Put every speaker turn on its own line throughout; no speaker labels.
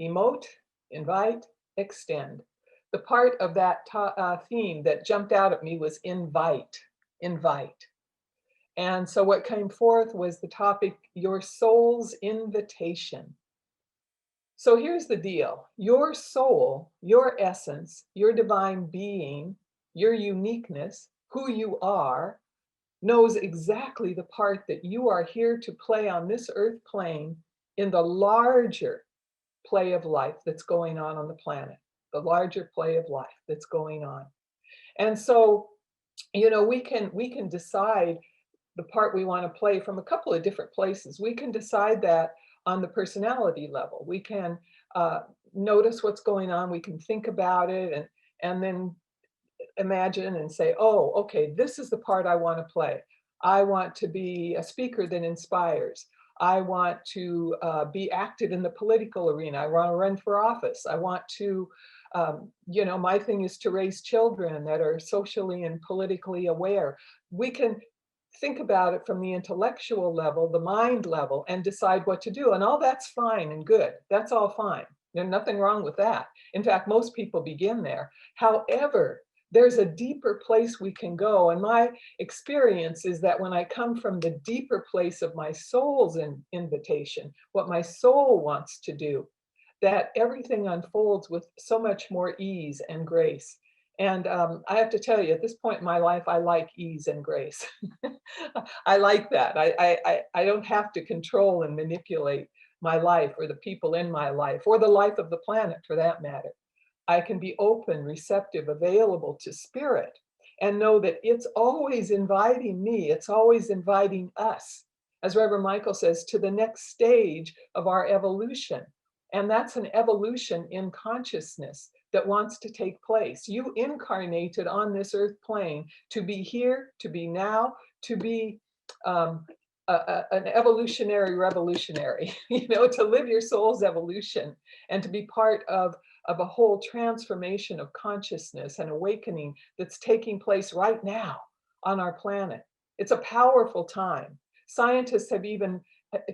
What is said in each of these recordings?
Emote, invite, extend. The part of that theme that jumped out at me was invite, invite. And so what came forth was the topic, your soul's invitation. So here's the deal. Your soul, your essence, your divine being, your uniqueness, who you are, knows exactly the part that you are here to play on this earth plane in the larger play of life that's going on the planet, the larger play of life that's going on. And so, we can decide the part we want to play from a couple of different places. We can decide that on the personality level. We can notice what's going on. We can think about it and then imagine and say, oh, okay, this is the part I want to play. I want to be a speaker that inspires. I want to be active in the political arena. I want to run for office. I want to, my thing is to raise children that are socially and politically aware. We can think about it from the intellectual level, the mind level, and decide what to do. And all that's fine and good. That's all fine. There's nothing wrong with that. In fact, most people begin there. However, there's a deeper place we can go. And my experience is that when I come from the deeper place of my soul's invitation, what my soul wants to do, that everything unfolds with so much more ease and grace. And I have to tell you, at this point in my life, I like ease and grace. I like that. I don't have to control and manipulate my life or the people in my life or the life of the planet for that matter. I can be open, receptive, available to spirit and know that it's always inviting me. It's always inviting us, as Reverend Michael says, to the next stage of our evolution. And that's an evolution in consciousness that wants to take place. You incarnated on this earth plane to be here, to be now, to be an evolutionary revolutionary, to live your soul's evolution and to be part of a whole transformation of consciousness and awakening that's taking place right now on our planet. It's a powerful time. Scientists have even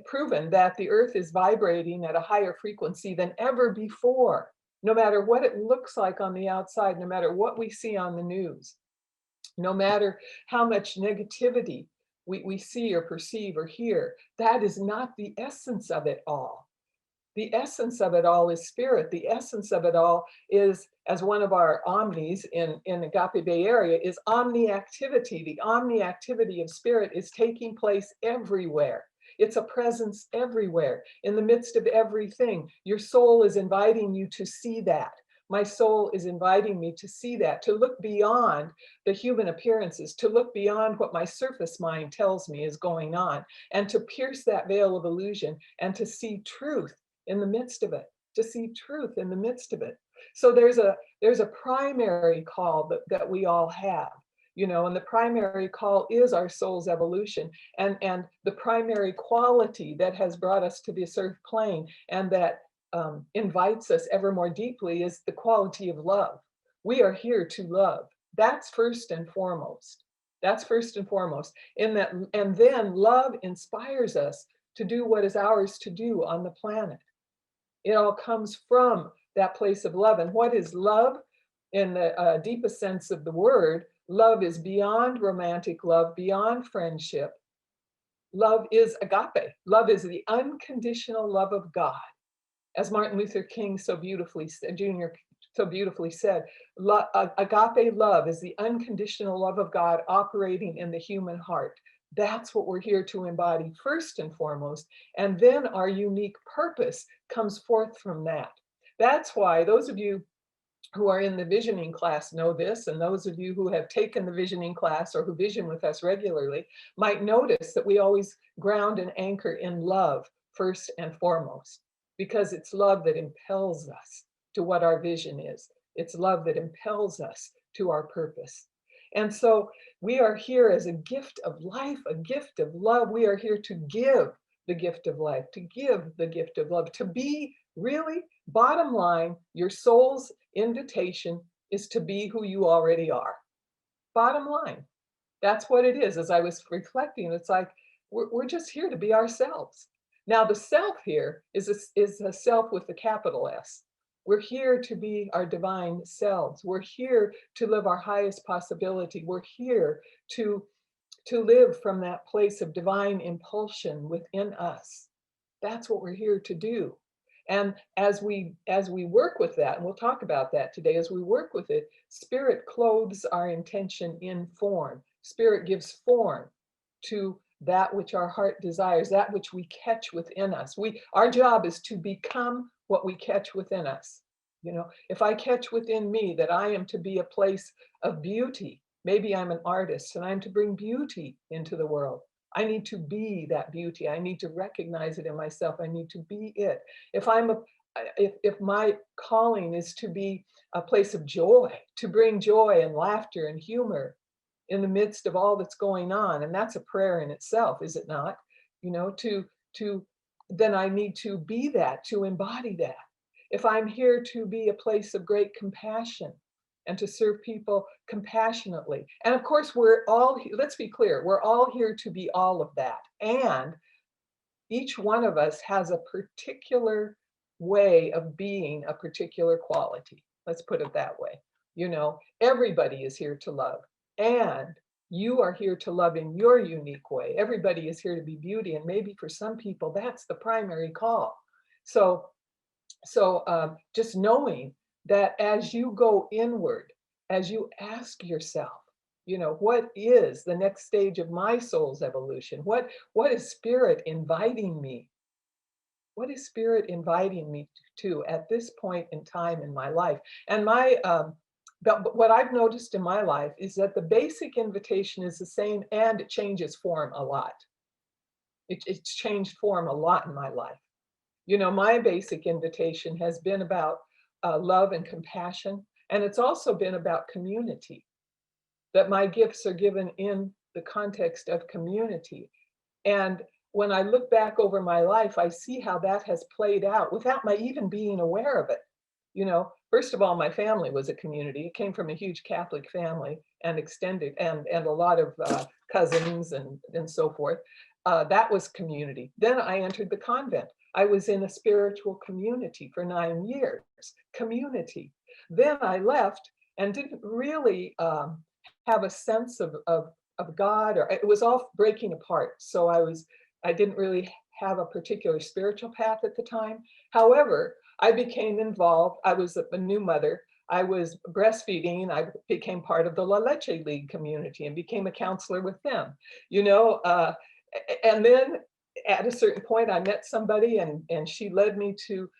proven that the earth is vibrating at a higher frequency than ever before, no matter what it looks like on the outside, no matter what we see on the news, no matter how much negativity we see or perceive or hear. That is not the essence of it all. The essence of it all is spirit. The essence of it all is, as one of our omnis in Agape Bay Area, is omni-activity. The omni-activity of spirit is taking place everywhere. It's a presence everywhere, in the midst of everything. Your soul is inviting you to see that. My soul is inviting me to see that, to look beyond the human appearances, to look beyond what my surface mind tells me is going on, and to pierce that veil of illusion and to see truth in the midst of it, to see truth in the midst of it. So there's a primary call that we all have, and the primary call is our soul's evolution, and the primary quality that has brought us to this earth plane and that invites us ever more deeply is the quality of love. We are here to love. That's first and foremost. That's first and foremost. And then love inspires us to do what is ours to do on the planet. It all comes from that place of love. And what is love? In the deepest sense of the word, love is beyond romantic love, beyond friendship. Love is agape. Love is the unconditional love of God. As Martin Luther King Jr. so beautifully said, agape love is the unconditional love of God operating in the human heart. That's what we're here to embody first and foremost. And then our unique purpose comes forth from that. That's why those of you who are in the visioning class know this, and those of you who have taken the visioning class or who vision with us regularly might notice that we always ground and anchor in love first and foremost, because it's love that impels us to what our vision is. It's love that impels us to our purpose. And so we are here as a gift of life, a gift of love. We are here to give the gift of life, to give the gift of love, to be really, bottom line, your soul's invitation is to be who you already are. Bottom line, that's what it is. As I was reflecting, it's like, we're just here to be ourselves. Now, the self here is a self with a capital S. We're here to be our divine selves. We're here to live our highest possibility. We're here to, to live from that place of divine impulsion within us. That's what we're here to do. And as we work with that, and we'll talk about that today, as we work with it, spirit clothes our intention in form. Spirit gives form to that which our heart desires, that which we catch within us. Our job is to become what we catch within us. You know, if I catch within me that I am to be a place of beauty, maybe I'm an artist and I'm to bring beauty into the world. I need to be that beauty. I need to recognize it in myself. I need to be it. If my calling is to be a place of joy, to bring joy and laughter and humor in the midst of all that's going on, and that's a prayer in itself, is it not? You know, to then I need to be that, to embody that. If I'm here to be a place of great compassion and to serve people compassionately, and of course let's be clear, we're all here to be all of that, and each one of us has a particular way of being a particular quality. Let's put it that way. You know, everybody is here to love, and you are here to love in your unique way. Everybody is here to be beauty, and maybe for some people that's the primary call. So just knowing that as you go inward, as you ask yourself, you know, what is the next stage of my soul's evolution? What is spirit inviting me? What is spirit inviting me to at this point in time in my life? And but what I've noticed in my life is that the basic invitation is the same, and it changes form a lot. It's changed form a lot in my life. You know, my basic invitation has been about love and compassion, and it's also been about community, that my gifts are given in the context of community. And when I look back over my life, I see how that has played out without my even being aware of it. You know, first of all, my family was a community. It came from a huge Catholic family and extended, and a lot of cousins and so forth. That was community. Then I entered the convent. I was in a spiritual community for 9 years, community. Then I left and didn't really have a sense of God, or it was all breaking apart. So I didn't really have a particular spiritual path at the time. However, I became involved. I was a new mother. I was breastfeeding. I became part of the La Leche League community and became a counselor with them. You know, and then at a certain point, I met somebody, and she led me to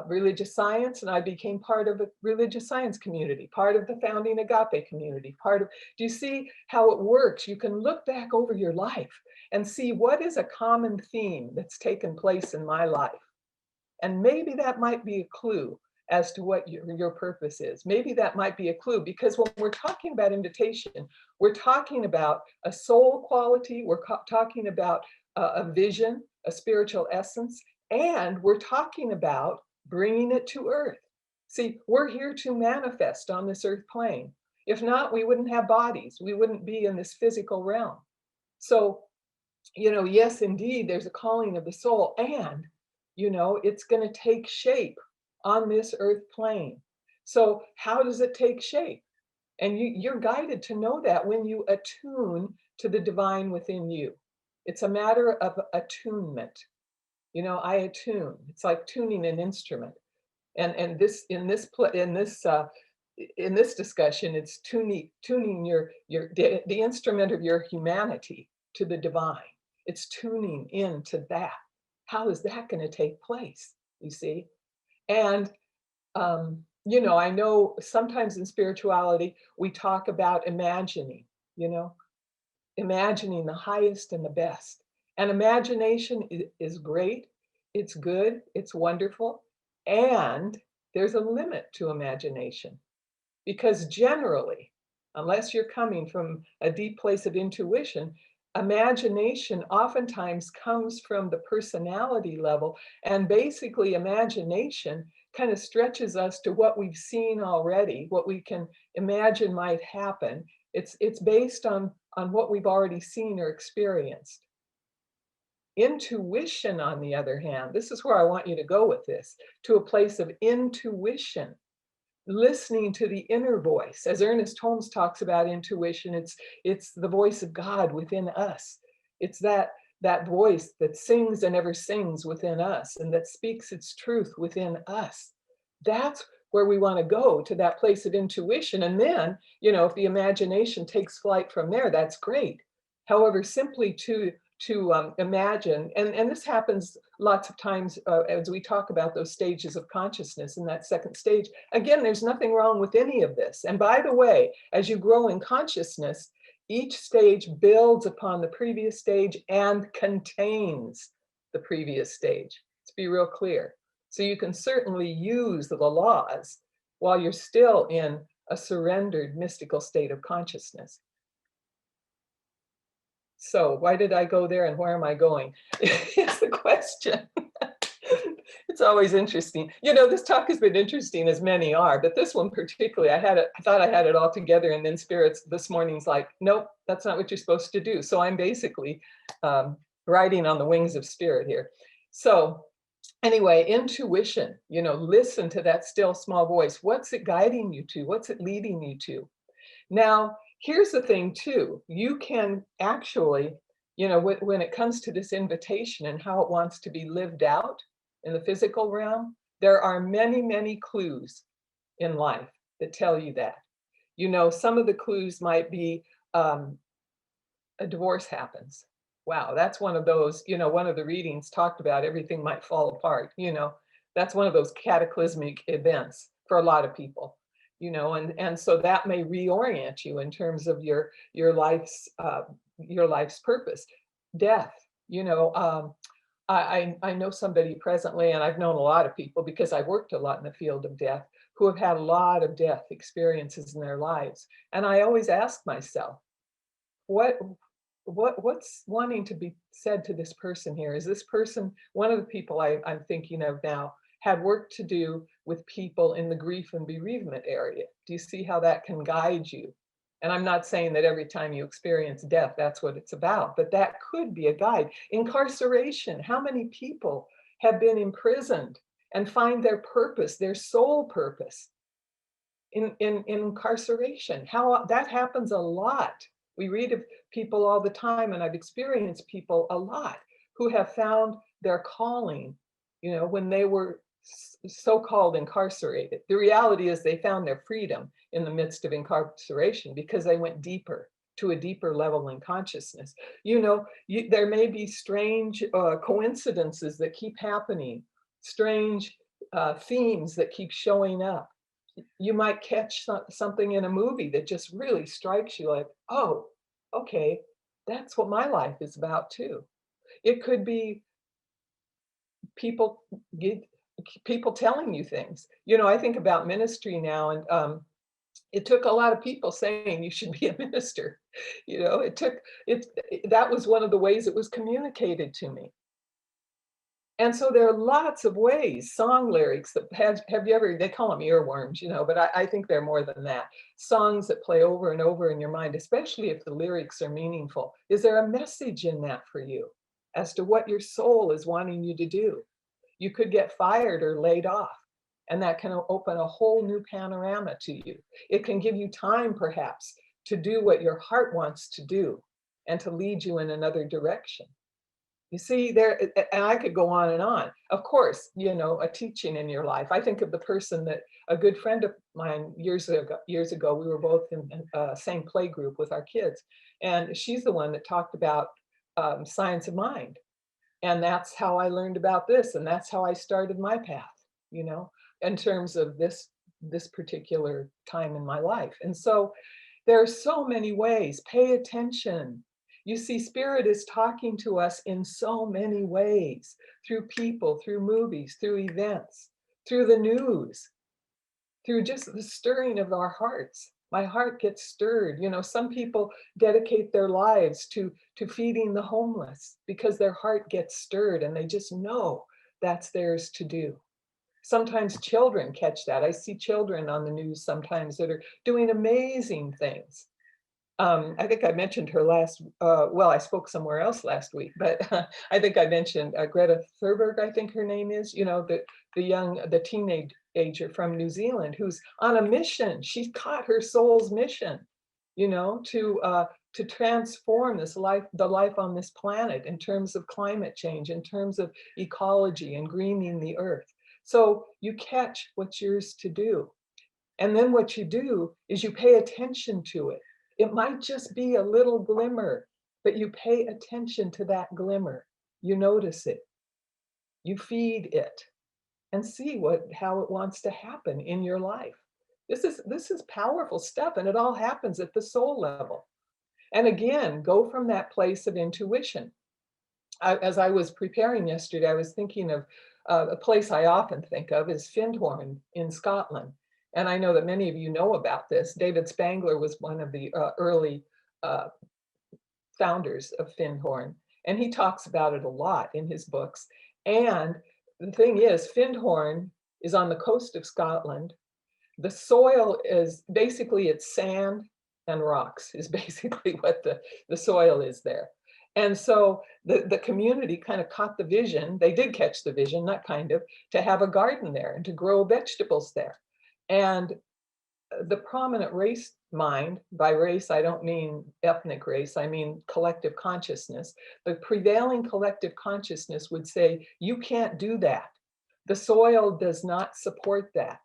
religious science, and I became part of a religious science community, part of the founding Agape community, do you see how it works? You can look back over your life and see what is a common theme that's taken place in my life. And maybe that might be a clue as to what your purpose is. Maybe that might be a clue, because when we're talking about invitation, we're talking about a soul quality, we're talking about a vision, a spiritual essence, and we're talking about bringing it to earth. See, we're here to manifest on this earth plane. If not, we wouldn't have bodies. We wouldn't be in this physical realm. So, you know, yes, indeed, there's a calling of the soul, and, you know, it's going to take shape on this earth plane. So how does it take shape? And you're guided to know that when you attune to the divine within you. It's a matter of attunement. You know, I attune. It's like tuning an instrument. And this in this discussion, it's tuning the instrument of your humanity to the divine. It's tuning into that. How is that going to take place? You see, and you know, I know sometimes in spirituality we talk about imagining. You know, imagining the highest and the best. And imagination is great, it's good, it's wonderful, and there's a limit to imagination. Because generally, unless you're coming from a deep place of intuition, imagination oftentimes comes from the personality level. And basically, imagination kind of stretches us to what we've seen already, what we can imagine might happen. It's based on what we've already seen or experienced. Intuition, on the other hand, this is where I want you to go with this, to a place of intuition, listening to the inner voice. As Ernest Holmes talks about intuition, it's the voice of God within us. It's that voice that sings and ever sings within us, and that speaks its truth within us. That's where we want to go, to that place of intuition. And then, if the imagination takes flight from there, that's great. However, simply to imagine, and this happens lots of times as we talk about those stages of consciousness in that second stage. Again, there's nothing wrong with any of this. And by the way, as you grow in consciousness, each stage builds upon the previous stage and contains the previous stage. Let's be real clear. So you can certainly use the laws while you're still in a surrendered mystical state of consciousness. So why did I go there and where am I going? It's the question. It's always interesting. This talk has been interesting, as many are, but this one particularly, I thought I had it all together, and then Spirits this morning's like, nope, that's not what you're supposed to do. So I'm basically riding on the wings of Spirit here. So anyway, intuition, listen to that still small voice. What's it guiding you to? What's it leading you to? Now, here's the thing too. You can actually, when it comes to this invitation and how it wants to be lived out in the physical realm, there are many, many clues in life that tell you that. Some of the clues might be a divorce happens. Wow, that's one of those, one of the readings talked about everything might fall apart. That's one of those cataclysmic events for a lot of people. And so that may reorient you in terms of your life's purpose. Death, I know somebody presently, and I've known a lot of people because I've worked a lot in the field of death, who have had a lot of death experiences in their lives. And I always ask myself, what's wanting to be said to this person here? Is this person, one of the people I'm thinking of now, had work to do with people in the grief and bereavement area? Do you see how that can guide you? And I'm not saying that every time you experience death, that's what it's about, but that could be a guide. Incarceration, how many people have been imprisoned and find their purpose, their soul purpose in incarceration? How that happens a lot. We read of people all the time, and I've experienced people a lot who have found their calling, when they were so-called incarcerated. The reality is they found their freedom in the midst of incarceration because they went deeper, to a deeper level in consciousness. There may be strange coincidences that keep happening, strange themes that keep showing up. You might catch something in a movie that just really strikes you like, oh, okay, that's what my life is about too. It could be people telling you things. I think about ministry now, and it took a lot of people saying you should be a minister. That was one of the ways it was communicated to me. And so there are lots of ways, song lyrics that have you ever, they call them earworms, but I think they're more than that. Songs that play over and over in your mind, especially if the lyrics are meaningful. Is there a message in that for you as to what your soul is wanting you to do? You could get fired or laid off, and that can open a whole new panorama to you. It can give you time, perhaps, to do what your heart wants to do and to lead you in another direction. You see, and I could go on and on. Of course, a teaching in your life. I think of the person that a good friend of mine years ago, we were both in the same play group with our kids. And she's the one that talked about science of mind. And that's how I learned about this. And that's how I started my path, in terms of this particular time in my life. And so there are so many ways. Pay attention. You see, Spirit is talking to us in so many ways, through people, through movies, through events, through the news, through just the stirring of our hearts. My heart gets stirred. Some people dedicate their lives to feeding the homeless because their heart gets stirred and they just know that's theirs to do. Sometimes children catch that. I see children on the news sometimes that are doing amazing things. I think I mentioned her well, I spoke somewhere else last week, but I think I mentioned Greta Thunberg, I think her name is, the teenager from New Zealand who's on a mission. She's caught her soul's mission, to transform the life on this planet in terms of climate change, in terms of ecology and greening the earth. So you catch what's yours to do. And then what you do is you pay attention to it. It might just be a little glimmer, but you pay attention to that glimmer. You notice it. You feed it and see how it wants to happen in your life. This is powerful stuff, and it all happens at the soul level. And again, go from that place of intuition. As I was preparing yesterday, I was thinking of a place I often think of is Findhorn in Scotland. And I know that many of you know about this. David Spangler was one of the early founders of Findhorn, and he talks about it a lot in his books. And the thing is, Findhorn is on the coast of Scotland. The soil is basically, it's sand and rocks is basically what the soil is there. And so the community kind of caught the vision. They did catch the vision, not kind of, to have a garden there and to grow vegetables there. And the prominent race mind, by race, I don't mean ethnic race, I mean collective consciousness. The prevailing collective consciousness would say, you can't do that. The soil does not support that.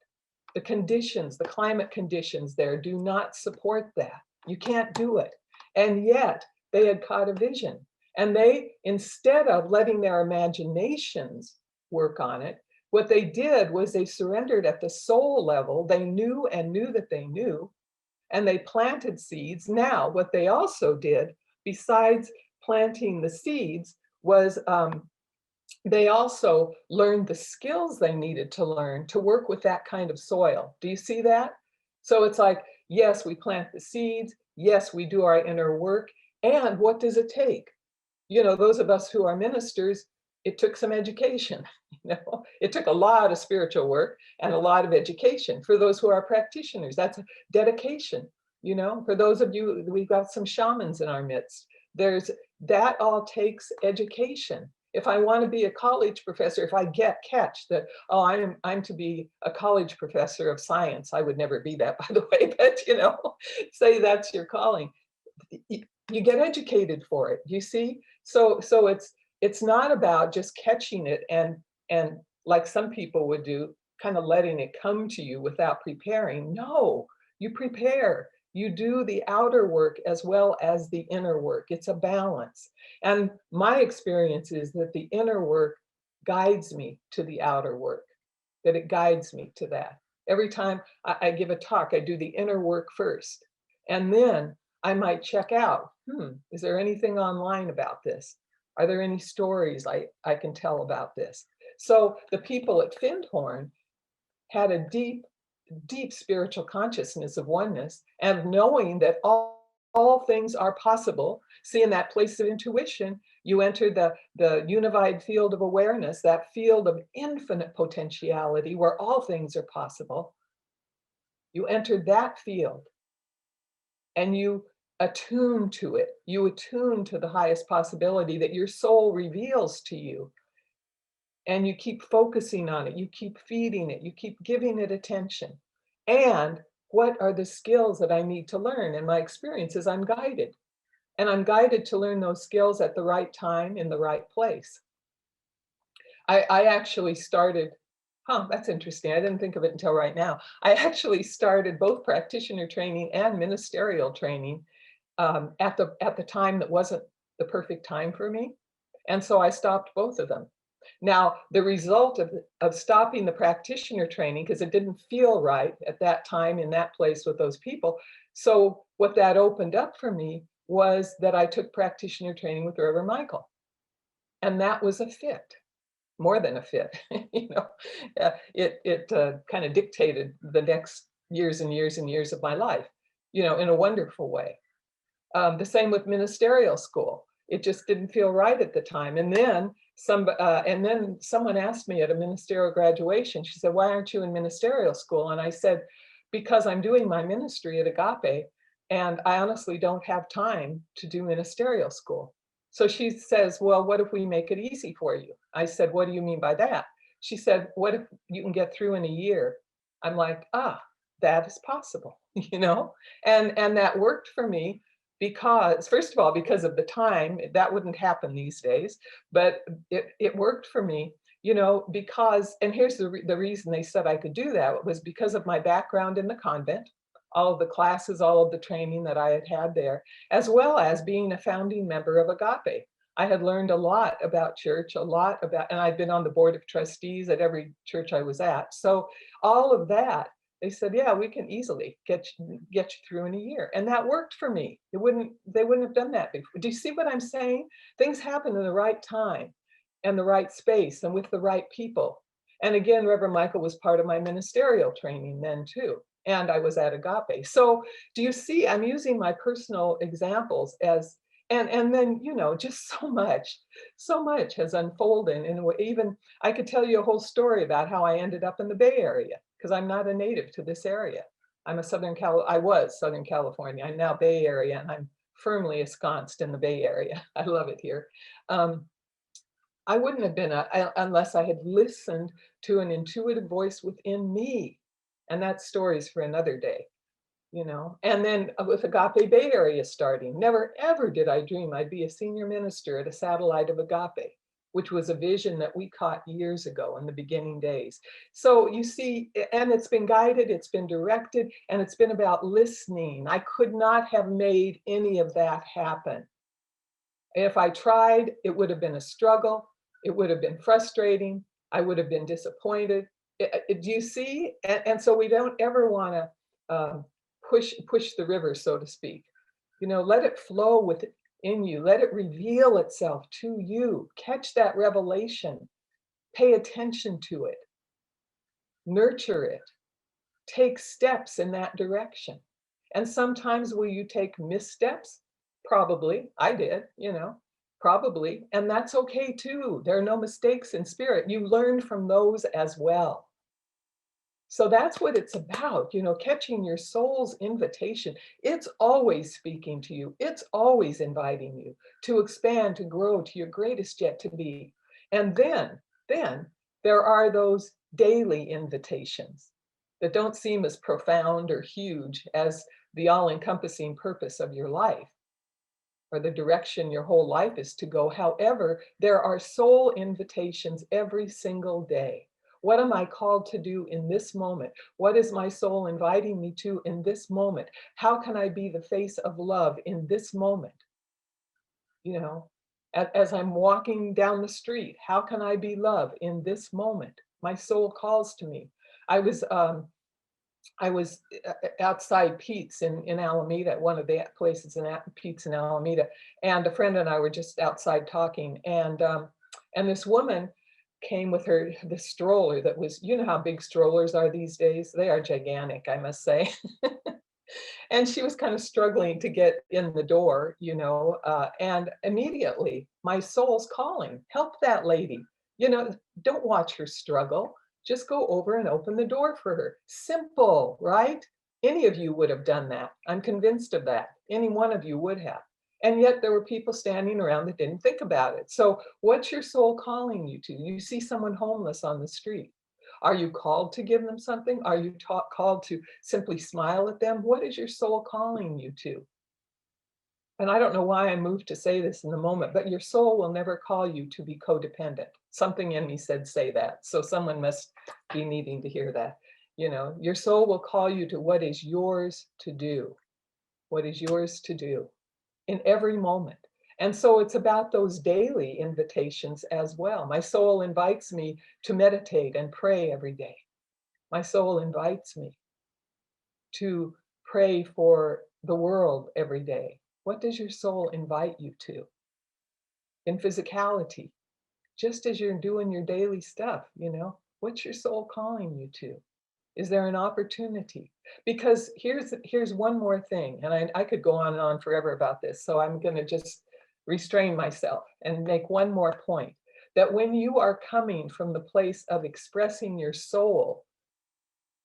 The conditions, the climate conditions there do not support that. You can't do it. And yet they had caught a vision. And they, instead of letting their imaginations work on it, what they did was they surrendered at the soul level. They knew and knew that they knew, and they planted seeds. Now, what they also did, besides planting the seeds, was they also learned the skills they needed to learn to work with that kind of soil. Do you see that? So it's like, yes, we plant the seeds. Yes, we do our inner work. And what does it take? Those of us who are ministers, it took some education. It took a lot of spiritual work and a lot of education. For those who are practitioners, that's a dedication. For those of you, we've got some shamans in our midst. That all takes education. If I want to be a college professor, if I catch that, I'm to be a college professor of science, I would never be that, by the way, but say that's your calling. You get educated for it, you see? So it's not about just catching it and like some people would do, kind of letting it come to you without preparing. No, you prepare. You do the outer work as well as the inner work. It's a balance. And my experience is that the inner work guides me to the outer work, that it guides me to that. Every time I give a talk, I do the inner work first. And then I might check out, is there anything online about this? Are there any stories I can tell about this? So the people at Findhorn had a deep, deep spiritual consciousness of oneness and knowing that all things are possible. See, in that place of intuition, you enter the unified field of awareness, that field of infinite potentiality where all things are possible. You enter that field and you attune to it. You attune to the highest possibility that your soul reveals to you. And you keep focusing on it. You keep feeding it. You keep giving it attention. And what are the skills that I need to learn? And my experience is I'm guided. And I'm guided to learn those skills at the right time in the right place. I actually started, that's interesting. I didn't think of it until right now. I actually started both practitioner training and ministerial training at the time that wasn't the perfect time for me. And so I stopped both of them. Now, the result of stopping the practitioner training, because it didn't feel right at that time in that place with those people. So what that opened up for me was that I took practitioner training with Reverend Michael. And that was a fit, more than a fit. It kind of dictated the next years and years and years of my life, in a wonderful way. The same with ministerial school. It just didn't feel right at the time. And then someone asked me at a ministerial graduation, she said, why aren't you in ministerial school? And I said, because I'm doing my ministry at Agape and I honestly don't have time to do ministerial school. So she says, well, what if we make it easy for you? I said, what do you mean by that? She said, what if you can get through in a year? I'm like, that is possible, you know? And that worked for me because, first of all, because of the time, that wouldn't happen these days, but it worked for me, you know, because, and here's the reason they said I could do that was because of my background in the convent, all of the classes, all of the training that I had had there, as well as being a founding member of Agape. I had learned a lot about church, a lot about, and I'd been on the board of trustees at every church I was at. So all of that, they said, yeah, we can easily get you through in a year. And that worked for me. They wouldn't have done that before. Do you see what I'm saying? Things happen in the right time and the right space and with the right people. And again, Reverend Michael was part of my ministerial training then too. And I was at Agape. So do you see, I'm using my personal examples as, and then, you know, just so much has unfolded. And even, I could tell you a whole story about how I ended up in the Bay Area, because I'm not a native to this area. I was Southern California. I'm now Bay Area, and I'm firmly ensconced in the Bay Area. I love it here. I wouldn't have been unless I had listened to an intuitive voice within me. And that story's for another day, you know. And then with Agape Bay Area starting, never ever did I dream I'd be a senior minister at a satellite of Agape, which was a vision that we caught years ago in the beginning days. So you see, and it's been guided, it's been directed, and it's been about listening. I could not have made any of that happen. If I tried, it would have been a struggle. It would have been frustrating. I would have been disappointed. Do you see? And so we don't ever want to push the river, so to speak. You know, let it flow within you. Let it reveal itself to you. Catch that revelation. Pay attention to it. Nurture it. Take steps in that direction. And sometimes will you take missteps? Probably. I did, you know, probably. And that's okay too. There are no mistakes in spirit. You learn from those as well. So that's what it's about, you know, catching your soul's invitation. It's always speaking to you. It's always inviting you to expand, to grow to your greatest yet to be. And then there are those daily invitations that don't seem as profound or huge as the all-encompassing purpose of your life or the direction your whole life is to go. However, there are soul invitations every single day. What am I called to do in this moment? What is my soul inviting me to in this moment? How can I be the face of love in this moment? You know, as I'm walking down the street, how can I be love in this moment? My soul calls to me. I was outside Pete's in Alameda, one of the places in Pete's in Alameda, and a friend and I were just outside talking, and this woman came with the stroller that was, you know how big strollers are these days? They are gigantic, I must say. And she was kind of struggling to get in the door, you know, and immediately my soul's calling, help that lady. You know, don't watch her struggle. Just go over and open the door for her. Simple, right? Any of you would have done that. I'm convinced of that. Any one of you would have. And yet there were people standing around that didn't think about it. So what's your soul calling you to? You see someone homeless on the street. Are you called to give them something? Are you called to simply smile at them? What is your soul calling you to? And I don't know why I moved to say this in the moment, but your soul will never call you to be codependent. Something in me said say that. So someone must be needing to hear that. You know, your soul will call you to what is yours to do. What is yours to do in every moment. And so it's about those daily invitations as well. My soul invites me to meditate and pray every day. My soul invites me to pray for the world every day. What does your soul invite you to? In physicality, just as you're doing your daily stuff, you know, what's your soul calling you to? Is there an opportunity? Because here's one more thing, and I could go on and on forever about this, so I'm going to just restrain myself and make one more point, that when you are coming from the place of expressing your soul,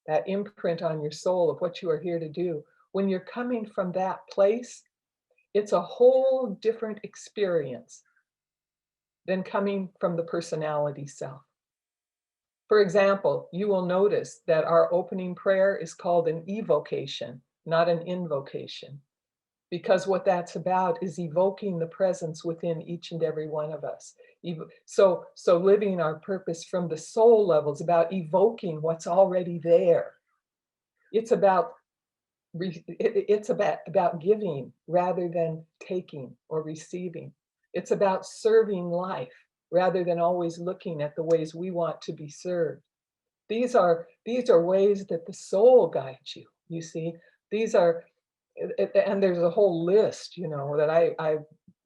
that imprint on your soul of what you are here to do, when you're coming from that place, it's a whole different experience than coming from the personality self. For example, you will notice that our opening prayer is called an evocation, not an invocation, because what that's about is evoking the presence within each and every one of us. So living our purpose from the soul level is about evoking what's already there. It's about about giving rather than taking or receiving. It's about serving life rather than always looking at the ways we want to be served. These are ways that the soul guides you. You see, these are, and there's a whole list, that I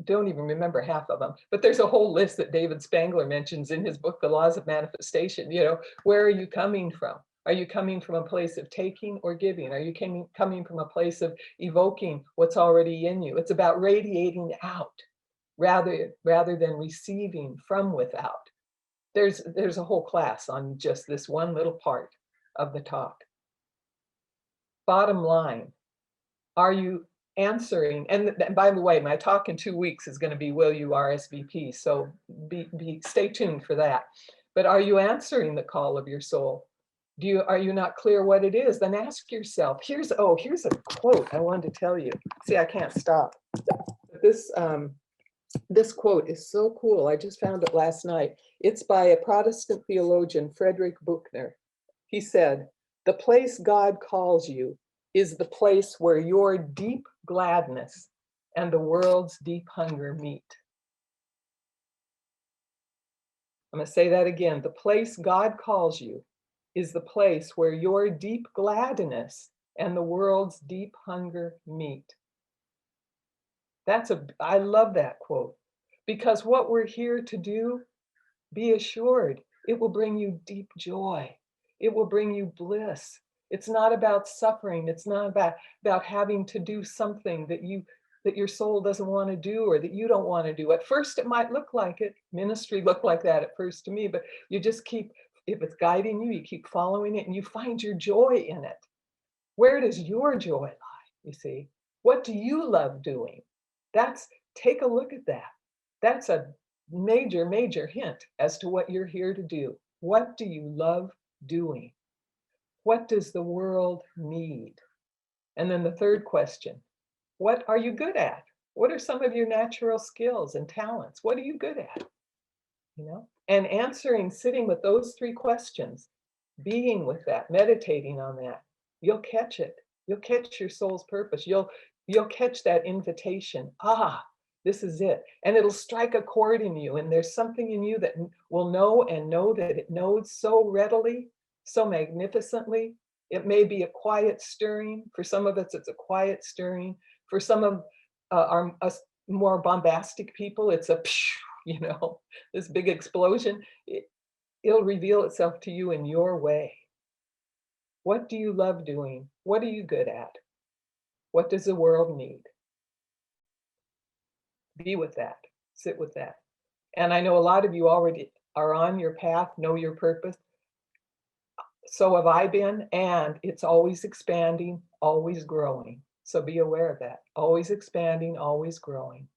don't even remember half of them, but there's a whole list that David Spangler mentions in his book, The Laws of Manifestation. Where are you coming from? Are you coming from a place of taking or giving? Are you coming from a place of evoking what's already in you? It's about radiating out rather than receiving from without. There's a whole class on just this one little part of the talk. Bottom line, are you answering? And by the way, my talk in 2 weeks is going to be Will You RSVP? So stay tuned for that. But are you answering the call of your soul? Are you not clear what it is? Then ask yourself. Here's a quote I wanted to tell you. See, I can't stop. This quote is so cool. I just found it last night. It's by a Protestant theologian, Frederick Buechner. He said, "The place God calls you is the place where your deep gladness and the world's deep hunger meet." I'm going to say that again. The place God calls you is the place where your deep gladness and the world's deep hunger meet. I love that quote, because what we're here to do, be assured, it will bring you deep joy. It will bring you bliss. It's not about suffering. It's not about having to do something that your soul doesn't want to do or that you don't want to do. At first, it might look like it. Ministry looked like that at first to me, but you just keep, if it's guiding you, you keep following it and you find your joy in it. Where does your joy lie? You see, what do you love doing? Take a look at that. That's a major, major hint as to what you're here to do. What do you love doing? What does the world need? And then the third question, what are you good at? What are some of your natural skills and talents? What are you good at? And answering, sitting with those three questions, being with that, meditating on that, you'll catch it. You'll catch your soul's purpose. You'll catch that invitation. This is it. And it'll strike a chord in you. And there's something in you that will know that it knows so readily, so magnificently. It may be a quiet stirring. For some of us, it's a quiet stirring. For some of our more bombastic people, it's a, this big explosion. It'll reveal itself to you in your way. What do you love doing? What are you good at? What does the world need? Be with that. Sit with that. And I know a lot of you already are on your path, know your purpose. So have I been, and it's always expanding, always growing. So be aware of that. Always expanding, always growing.